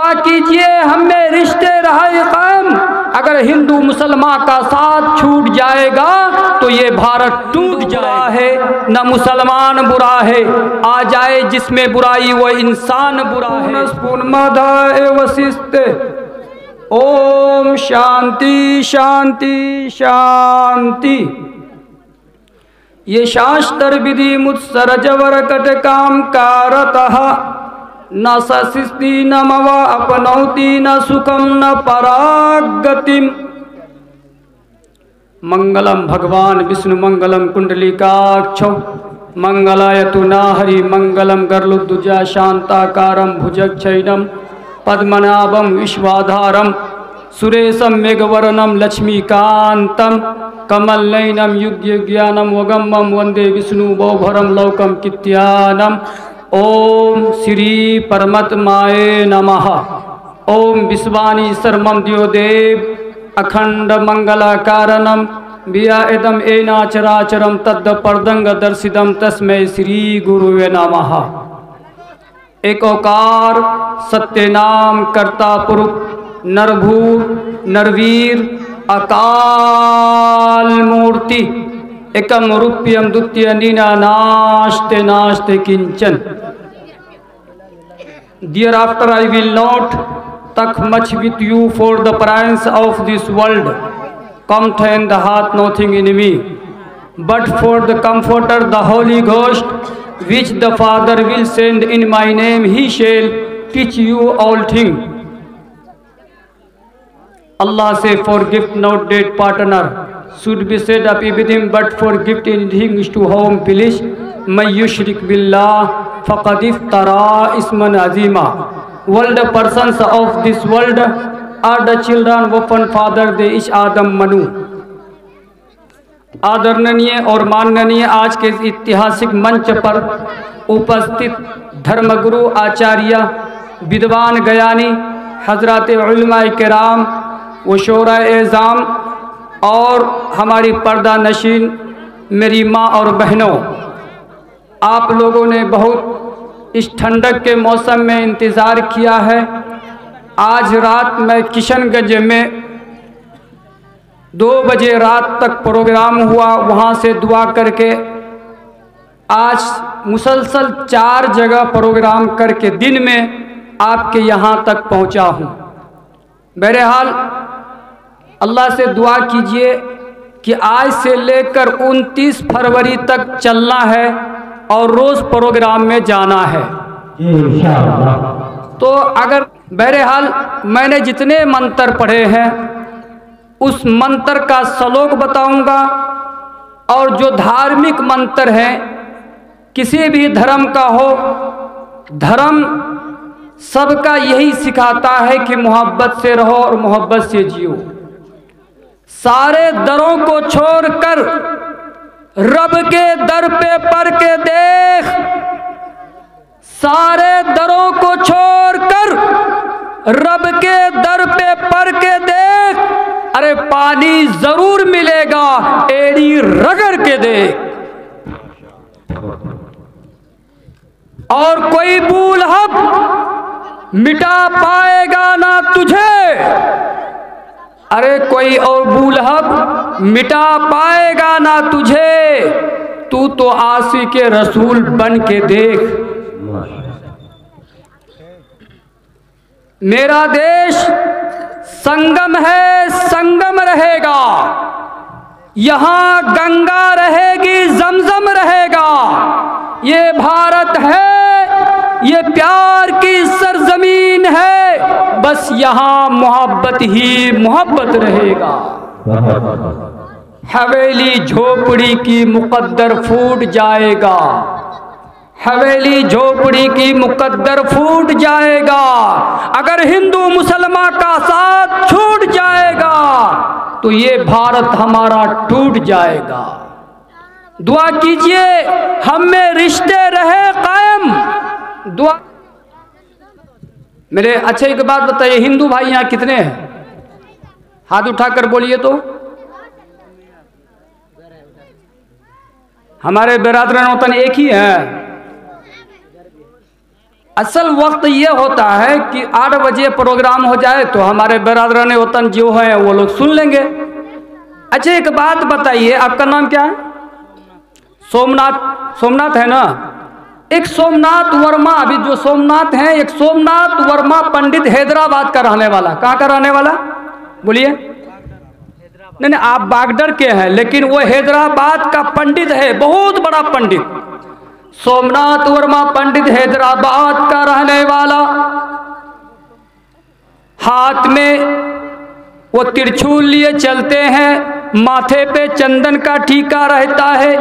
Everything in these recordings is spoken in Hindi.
दुआ कीजिए हमें रिश्ते रहे कायम। अगर हिंदू मुसलमान का साथ छूट जाएगा तो ये भारत टूट जाएगा। है न मुसलमान बुरा है, आ जाए जिसमें बुराई वो इंसान बुरा है। ओम शांति शांति शांति। ये शास्त्र विधि मुत्सरजवर कटकाम कारतः न ससिस्ति न मव अपनौति न सुखम न परागतिम। मंगलम भगवान विष्णु मंगलम कुंडलिकाक्षौ मंगलायतु नाहरि मंगलम गरुड़ध्वजा शांताकारं भुजगशयनं पद्मनाभं विश्वाधारं सुरेशं मेघवर्णं लक्ष्मीकान्तं कमलनयनं युग्यज्ञानं वगम्मं वंदे विष्णु भवभरं लोकं कित्यानम्। ओम श्री परमात्माये नमः। ओम विश्वानि सर्वं द्योदेव अखंड मंगलाकारणं व्यादम एनाचराचरं तद्परदंग दर्शितम तस्मै श्री गुरुवे नमः। एक ओकार सत्य नाम कर्ता पुरुष नरभूर नरवीर अकाल मूर्ति एकम रूप्यम द्वितीय नीना नास्ते नास्ते किंचन। Thereafter I will not talk much with you, for the prince of this world contained hath nothing in me, but for the Comforter, the Holy Ghost, which the Father will send in my name, he shall teach you all things. Allah say, forgive not dead partner should be said up with him, but forgive anything to whom please. मैं युश्रिक बिल्लाह फ़क़द इफ़्तरा इस्मन अज़ीमा। World persons of this world are the children of one father, they each आदम मनु। आदरणीय और माननीय आज के ऐतिहासिक मंच पर उपस्थित धर्मगुरु आचार्य विद्वान ज्ञानी हजरत उलमा किराम व शोरा एज़ाम और हमारी पर्दा नशीन मेरी माँ और बहनों, आप लोगों ने बहुत इस ठंडक के मौसम में इंतज़ार किया है। आज रात में किशनगंज में 2 बजे रात तक प्रोग्राम हुआ, वहाँ से दुआ करके आज मुसलसल 4 जगह प्रोग्राम करके दिन में आपके यहाँ तक पहुँचा हूँ। बहरहाल अल्लाह से दुआ कीजिए कि आज से लेकर 29 फरवरी तक चलना है और रोज़ प्रोग्राम में जाना है। तो अगर बहरहाल मैंने जितने मंत्र पढ़े हैं उस मंत्र का श्लोक बताऊंगा, और जो धार्मिक मंत्र हैं किसी भी धर्म का हो, धर्म सबका यही सिखाता है कि मोहब्बत से रहो और मोहब्बत से जियो। सारे दरों को छोड़कर रब के दर पे पढ़ के देख, सारे दरों को छोड़कर रब के दर पे पढ़ के देख, अरे पानी जरूर मिलेगा, एड़ी रगड़ के देख। और कोई बूलहक मिटा पाएगा ना तुझे, अरे कोई और बूलहक मिटा पाएगा ना तुझे, तू तो आशिक़े रसूल बन के देख। मेरा देश संगम है, संगम रहेगा, यहाँ गंगा रहेगी, जमजम रहेगा। ये भारत है, ये प्यार की सरजमीन है, बस यहाँ मोहब्बत ही मोहब्बत रहेगा। हवेली झोपड़ी की मुकद्दर फूट जाएगा, हवेली झोपड़ी की मुकद्दर फूट जाएगा। अगर हिंदू मुसलमान का साथ छूट जाएगा तो ये भारत हमारा टूट जाएगा। दुआ कीजिए हम में रिश्ते रहे कायम। दुआ मेरे अच्छा एक बात बताइए, हिंदू भाई यहाँ कितने हैं? हाथ उठाकर बोलिए तो। हमारे बिरादरान वतन एक ही है। असल वक्त ये होता है कि 8 बजे प्रोग्राम हो जाए तो हमारे बिरादरान वतन जो हैं वो लोग सुन लेंगे। अच्छा एक बात बताइए, आपका नाम क्या है? सोमनाथ। सोमनाथ है ना? एक सोमनाथ वर्मा, अभी जो सोमनाथ हैं, एक सोमनाथ वर्मा पंडित हैदराबाद का रहने वाला। कहाँ का रहने वाला बोलिए? नहीं नहीं, आप बागडर के हैं, लेकिन वो हैदराबाद का पंडित है, बहुत बड़ा पंडित। सोमनाथ वर्मा पंडित हैदराबाद का रहने वाला, हाथ में वो त्रिशूल लिए चलते हैं, माथे पे चंदन का टीका रहता है,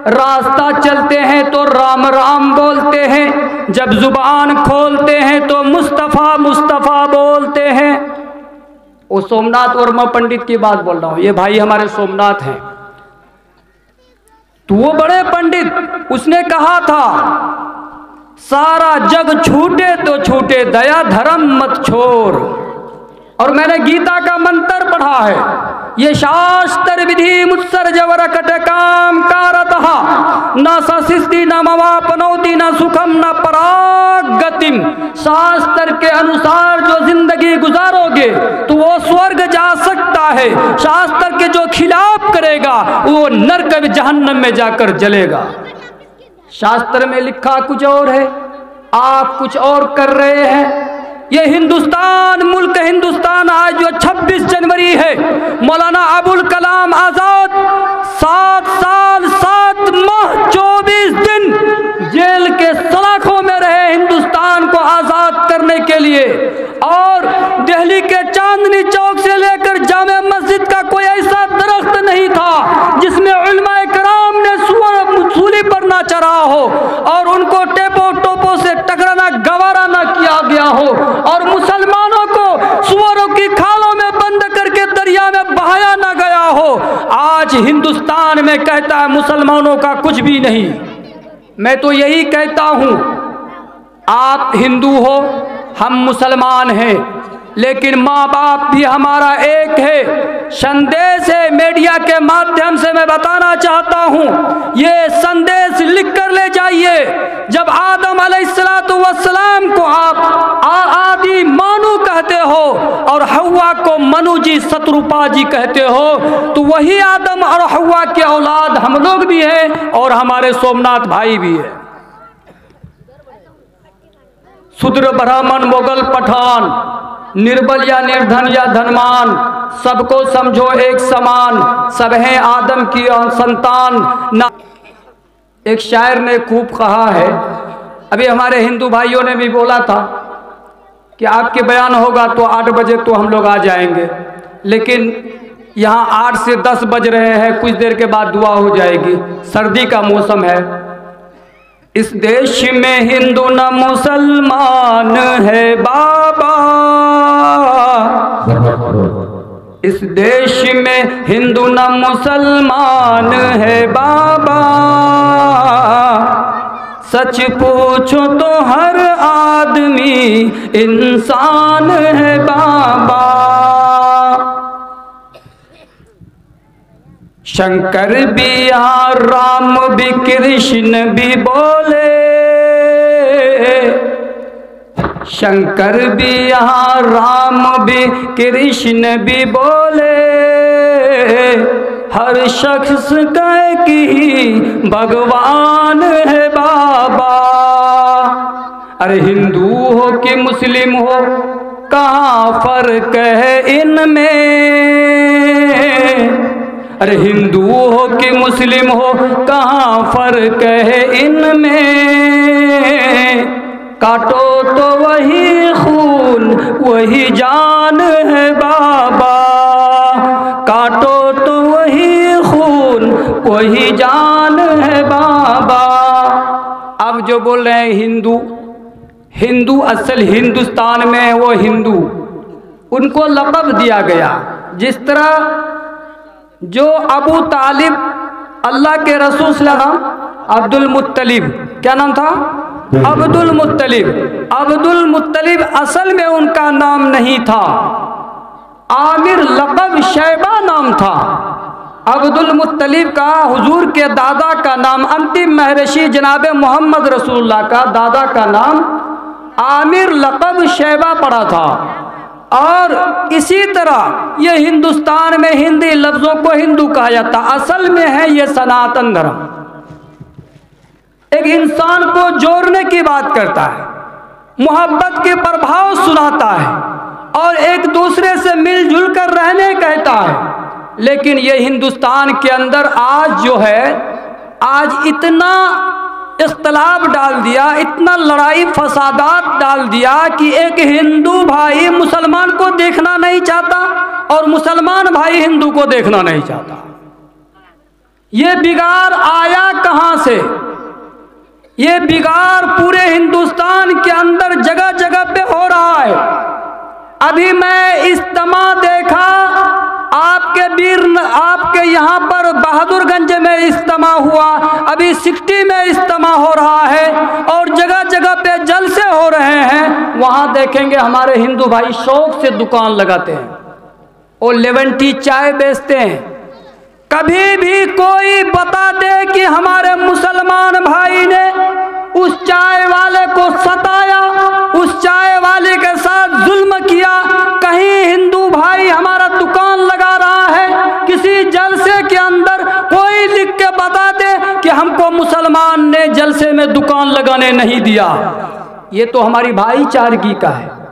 रास्ता चलते हैं तो राम राम बोलते हैं, जब जुबान खोलते हैं तो मुस्तफ़ा मुस्तफ़ा बोलते हैं। वो सोमनाथ वर्मा पंडित की बात बोल रहा हूँ, ये भाई हमारे सोमनाथ हैं। तो वो बड़े पंडित, उसने कहा था सारा जग छूटे तो छूटे, दया धर्म मत छोड़। और मैंने गीता का मंत्र पढ़ा है, ये शास्त्र विधि मुत्सर्ज वरकट काम कारतः, न ससिद्धि न मवापनोति न सुखम न परागतिम। शास्त्र के अनुसार जो जिंदगी गुजारोगे तो वो स्वर्ग जा सकता है, शास्त्र के जो खिलाफ करेगा वो नरक जहन्नम में जाकर जलेगा। शास्त्र में लिखा कुछ और है, आप कुछ और कर रहे हैं। ये हिंदुस्तान, मुल्क हिंदुस्तान, आज जो 26 जनवरी है, मौलाना अबुल कलाम आजाद 7 साल 7 माह 24 दिन जेल के सलाखों में रहे हिंदुस्तान को आजाद करने के लिए। और दिल्ली के चांदनी चौक से लेकर जामे मस्जिद का कोई ऐसा दरख्त नहीं था जिसमें उलमाए कराम ने सूली पर ना चढ़ा हो और उनको टेपो टोपो से टकराना गवारा ना किया गया हो, और मुसलमानों को सुअरों की खालों में बंद करके दरिया में बहाया ना गया हो। आज हिंदुस्तान में कहता है मुसलमानों का कुछ भी नहीं। मैं तो यही कहता हूं, आप हिंदू हो, हम मुसलमान हैं, लेकिन माँ बाप भी हमारा एक है। संदेश है मीडिया के माध्यम से मैं बताना चाहता हूँ, ये संदेश लिख कर ले जाइए। जब आदम अलैहिस्सलातु वस्सलाम को आप आदि मानू कहते हो और हव्वा को मनु जी शत्रुपा जी कहते हो, तो वही आदम और हव्वा के औलाद हम लोग भी हैं और हमारे सोमनाथ भाई भी है। शूद्र ब्राह्मण मुगल पठान, निर्बल या निर्धन या धनवान, सबको समझो एक समान, सब हैं आदम की संतान ना। एक शायर ने खूब कहा है, अभी हमारे हिंदू भाइयों ने भी बोला था कि आपके बयान होगा तो 8 बजे तो हम लोग आ जाएंगे, लेकिन यहाँ 8 से 10 बज रहे हैं, कुछ देर के बाद दुआ हो जाएगी, सर्दी का मौसम है। इस देश में हिंदू न मुसलमान है बाबा, इस देश में हिंदू न मुसलमान है बाबा, सच पूछो तो हर आदमी इंसान है बाबा। शंकर भी यहाँ राम भी कृष्ण भी बोले, शंकर भी यहाँ राम भी कृष्ण भी बोले, हर शख्स कहे कि भगवान है बाबा। अरे हिंदू हो कि मुस्लिम हो, कहाँ फर्क है इनमें। अरे हिंदू हो कि मुस्लिम हो, कहाँ फर्क है इनमें। काटो तो वही खून वही जान है बाबा, काटो तो वही खून वही जान है बाबा। अब जो बोल रहे हैं हिंदू, हिंदू असल हिंदुस्तान में वो हिंदू, उनको लक़ब दिया गया। जिस तरह जो अबू तालिब अल्लाह के रसूल सल्लल्लाहु अब्दुल मुत्तलिब, क्या नाम था? अब्दुल मुत्तलिब। अब्दुल मुत्तलिब असल में उनका नाम नहीं था, आमिर लक़ब शैबा नाम था। अब्दुल मुत्तलिब का हुजूर के दादा का नाम, अंतिम महर्षि जनाब मोहम्मद रसूलुल्लाह का दादा का नाम आमिर लक़ब शैबा पड़ा था। और इसी तरह ये हिंदुस्तान में हिंदी लफ्ज़ों को हिंदू कहा जाता, असल में है ये सनातन धर्म। एक इंसान को जोड़ने की बात करता है, मोहब्बत के प्रभाव सुनाता है और एक दूसरे से मिलजुल कर रहने कहता है। लेकिन ये हिंदुस्तान के अंदर आज जो है, आज इतना इख्तलाफ डाल दिया, इतना लड़ाई फसादात डाल दिया कि एक हिंदू भाई मुसलमान को देखना नहीं चाहता और मुसलमान भाई हिंदू को देखना नहीं चाहता। ये बिगाड़ आया कहाँ से? ये बिगाड़ पूरे हिंदुस्तान के अंदर जगह जगह पे हो रहा है। अभी मैं इज्तिमा देखा, आपके यहाँ पर बहादुरगंज में इज्तिमा हुआ, अभी 60 में इज्तिमा हो रहा है और जगह जगह पे जलसे हो रहे हैं। वहाँ देखेंगे हमारे हिंदू भाई शौक से दुकान लगाते हैं और लेमन टी चाय बेचते हैं। कभी भी कोई बता दे कि हमारे मुसलमान भाई ने उस चाय वाले को सताया, उस चाय वाले के साथ जुल्म किया। कहीं हिंदू भाई हमारा दुकान लगा रहा है, किसी जलसे के अंदर कोई लिख के बता दे कि हमको मुसलमान ने जलसे में दुकान लगाने नहीं दिया। ये तो हमारी भाईचारगी का है।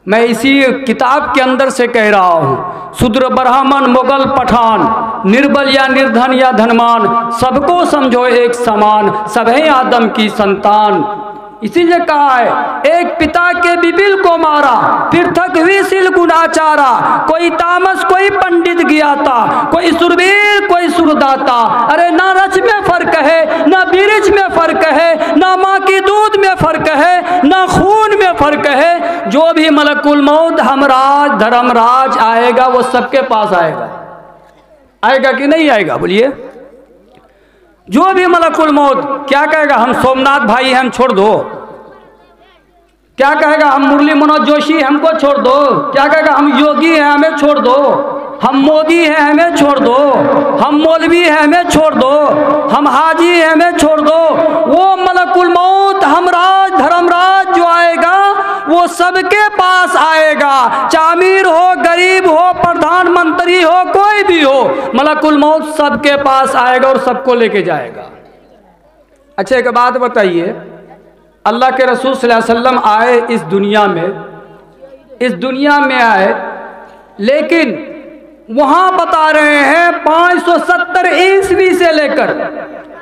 मैं इसी किताब के अंदर से कह रहा हूँ, शूद्र ब्राह्मण मुगल पठान, निर्बल या निर्धन या धनवान, सबको समझो एक समान, सभी आदम की संतान। इसीलिए कहा है, एक पिता के बिबिल को मारा, फिर थक हुई सिल गुनाचारा। कोई तामस कोई पंडित ज्ञाता, कोई सुरवीर कोई सुरदाता। अरे ना रच में फर्क है, ना बिरिज में फर्क है, ना माँ की दूध में फर्क है, ना खून में फर्क है। जो भी मलकुल मौत हमराज धर्मराज आएगा वो सबके पास आएगा। आएगा कि नहीं आएगा? बोलिए। जो भी मलकुल मौत क्या कहेगा? हम सोमनाथ भाई हैं, हम छोड़ दो। क्या कहेगा? हम मुरली मनोज जोशी, हमको छोड़ दो। क्या कहेगा? हम योगी हैं, हमें छोड़ दो। हम मोदी हैं, हमें छोड़ दो। हम मौलवी हैं, हमें छोड़ दो। हम हाजी हैं, हमें छोड़ दो। वो मलकुल मौत हमराज धर्मराज जो आएगा वो सबके पास आएगा, चाहे अमीर हो गरीब हो प्रधानमंत्री हो कोई भी हो, मलकुल मौत सबके पास आएगा और सबको लेके जाएगा। अच्छा एक बात बताइए, अल्लाह के रसूल सल्लल्लाहु अलैहि वसल्लम आए इस दुनिया में आए, लेकिन वहाँ बता रहे हैं 570 ईस्वी से लेकर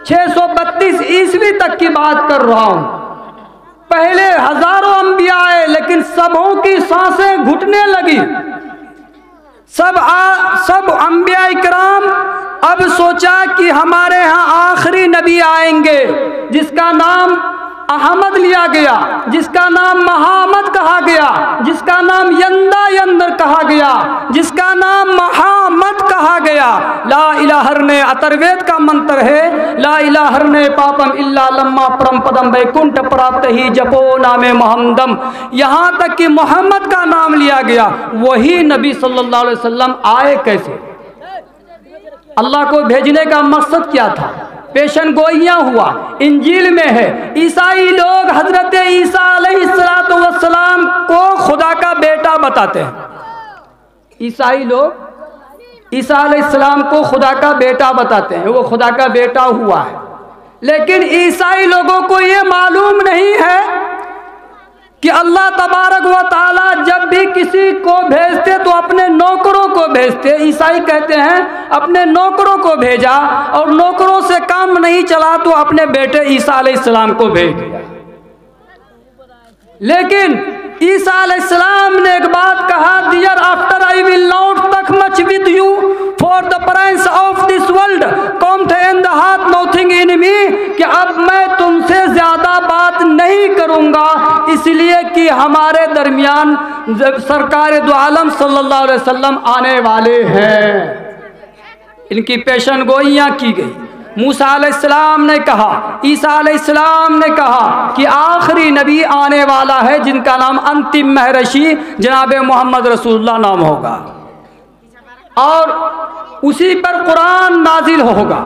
632 ईस्वी तक की बात कर रहा हूँ। पहले हजारों अंबिया आए, लेकिन सबों की सांसें घुटने लगी। सब अंबिया इकराम अब सोचा कि हमारे यहाँ आखिरी नबी आएंगे, जिसका नाम अहमद लिया गया, जिसका नाम महामद कहा गया, जिसका नाम यंदर कहा गया, जिसका नाम महामद कहा गया। ला इलाहरने अतर्वेद का मंत्र है, ला इलाहरने पापम इल्ला लम्मा परम पदम वैकुंठ प्राप्त ही जपो नामे मोहम्मदम। यहाँ तक कि मोहम्मद का नाम लिया गया। वही नबी सल्लल्लाहु अलैहि वसल्लम आए कैसे? अल्लाह को भेजने का मकसद क्या था? पेशन गोइयाँ हुआ, इंजील में है। ईसाई लोग हजरत ईसा अलैहिस्सलातु वस्सलाम को खुदा का बेटा बताते हैं। ईसाई लोग ईसा अलैहिस्सलाम को खुदा का बेटा बताते हैं, वो खुदा का बेटा हुआ है। लेकिन ईसाई लोगों को ये मालूम नहीं है कि अल्लाह तबारक व ताला जब भी किसी को भेजते तो अपने नौकरों को भेजते। ईसाई कहते हैं अपने नौकरों को भेजा, और नौकरों से काम नहीं चला तो अपने बेटे ईसा अलैहिस्सलाम को भेज दिया। लेकिन ईसा अलैहिस्सलाम ने एक बात कहा, dear after I will not talk much with you for the prince of this world come in the hath nothing in me, कि अब मैं तुमसे ज्यादा बात नहीं करूंगा, इसलिए कि हमारे दरमियान सरकार दो आलम सल्लल्लाहु अलैहि वसल्लम आने वाले हैं। इनकी पेशन गोइयाँ की गई। मूसा अलैहिस्सलाम ने कहा, ईसा अलैहिस्सलाम ने कहा कि आखिरी नबी आने वाला है जिनका नाम अंतिम महर्षि जनाब मोहम्मद रसूलुल्लाह नाम होगा, और उसी पर कुरान नाजिल होगा।